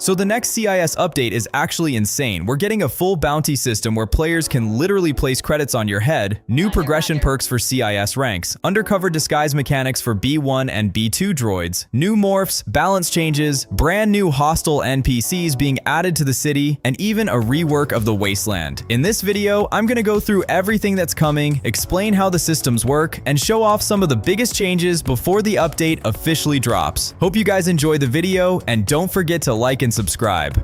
So the next CIS update is actually insane. We're getting a full bounty system where players can literally place credits on your head, new progression perks for CIS ranks, undercover disguise mechanics for B1 and B2 droids, new morphs, balance changes, brand new hostile NPCs being added to the city, and even a rework of the Wasteland. In this video, I'm gonna go through everything that's coming, explain how the systems work, and show off some of the biggest changes before the update officially drops. Hope you guys enjoy the video, and don't forget to like and subscribe.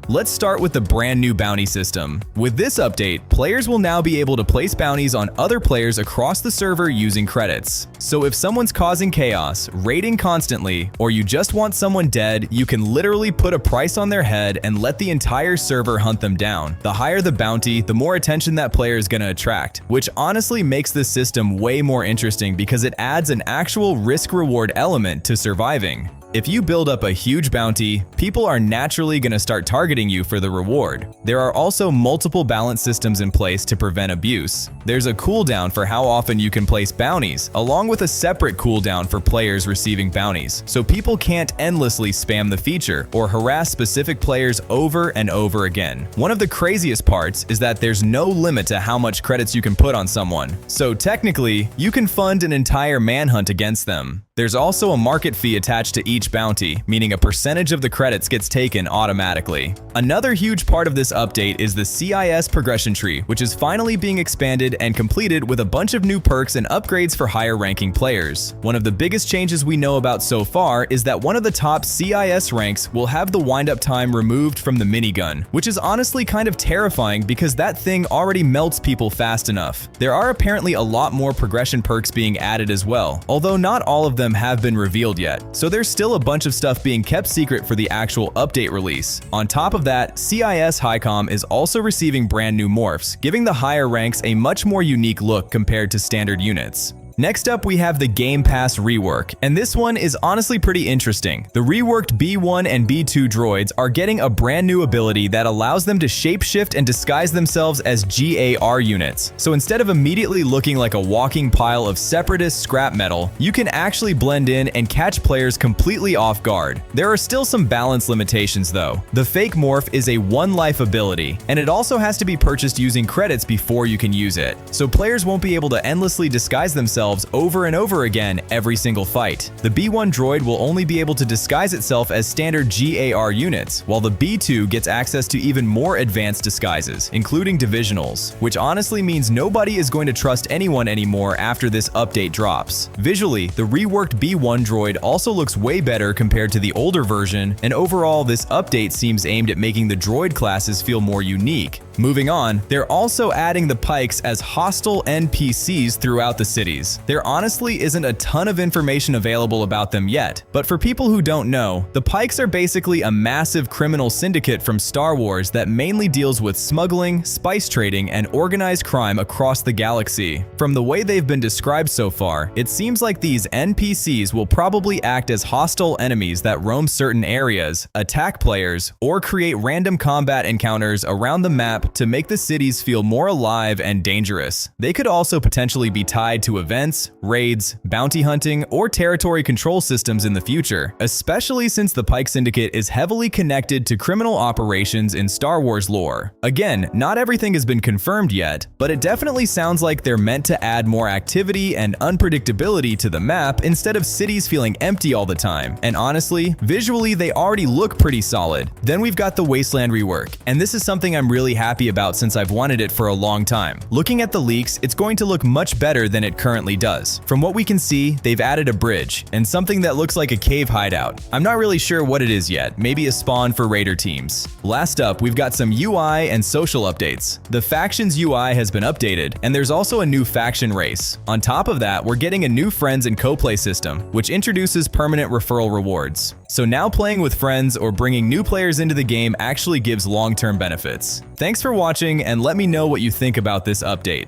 Let's start with the brand new bounty system. With this update, players will now be able to place bounties on other players across the server using credits. So if someone's causing chaos, raiding constantly, or you just want someone dead, you can literally put a price on their head and let the entire server hunt them down. The higher the bounty, the more attention that player is going to attract, which honestly makes this system way more interesting because it adds an actual risk-reward element to surviving. If you build up a huge bounty, people are naturally going to start targeting you for the reward. There are also multiple balance systems in place to prevent abuse. There's a cooldown for how often you can place bounties, along with a separate cooldown for players receiving bounties, so people can't endlessly spam the feature or harass specific players over and over again. One of the craziest parts is that there's no limit to how much credits you can put on someone, so technically, you can fund an entire manhunt against them. There's also a market fee attached to each bounty, meaning a percentage of the credits gets taken automatically. Another huge part of this update is the CIS progression tree, which is finally being expanded and completed with a bunch of new perks and upgrades for higher ranking players. One of the biggest changes we know about so far is that one of the top CIS ranks will have the wind-up time removed from the minigun, which is honestly kind of terrifying because that thing already melts people fast enough. There are apparently a lot more progression perks being added as well, although not all of them have been revealed yet, so there's still a bunch of stuff being kept secret for the actual update release. On top of that, CIS HighCom is also receiving brand new morphs, giving the higher ranks a much more unique look compared to standard units. Next up, we have the Game Pass Rework, and this one is honestly pretty interesting. The reworked B1 and B2 droids are getting a brand new ability that allows them to shapeshift and disguise themselves as GAR units. So instead of immediately looking like a walking pile of separatist scrap metal, you can actually blend in and catch players completely off guard. There are still some balance limitations though. The fake morph is a one-life ability, and it also has to be purchased using credits before you can use it. So players won't be able to endlessly disguise themselves over and over again every single fight. The B1 droid will only be able to disguise itself as standard GAR units, while the B2 gets access to even more advanced disguises, including divisionals, which honestly means nobody is going to trust anyone anymore after this update drops. Visually, the reworked B1 droid also looks way better compared to the older version, and overall this update seems aimed at making the droid classes feel more unique. Moving on, they're also adding the Pykes as hostile NPCs throughout the cities. There honestly isn't a ton of information available about them yet, but for people who don't know, the Pykes are basically a massive criminal syndicate from Star Wars that mainly deals with smuggling, spice trading, and organized crime across the galaxy. From the way they've been described so far, it seems like these NPCs will probably act as hostile enemies that roam certain areas, attack players, or create random combat encounters around the map to make the cities feel more alive and dangerous. They could also potentially be tied to events, raids, bounty hunting, or territory control systems in the future, especially since the Pyke Syndicate is heavily connected to criminal operations in Star Wars lore. Again, not everything has been confirmed yet, but it definitely sounds like they're meant to add more activity and unpredictability to the map instead of cities feeling empty all the time. And honestly, visually they already look pretty solid. Then we've got the Wasteland rework, and this is something I'm really happy about since I've wanted it for a long time. Looking at the leaks, it's going to look much better than it currently does. From what we can see, they've added a bridge and something that looks like a cave hideout. I'm not really sure what it is yet, maybe a spawn for raider teams. Last up, we've got some UI and social updates. The factions UI has been updated, and there's also a new faction race. On top of that, we're getting a new friends and co-play system, which introduces permanent referral rewards. So now playing with friends or bringing new players into the game actually gives long-term benefits. Thanks for watching, and let me know what you think about this update.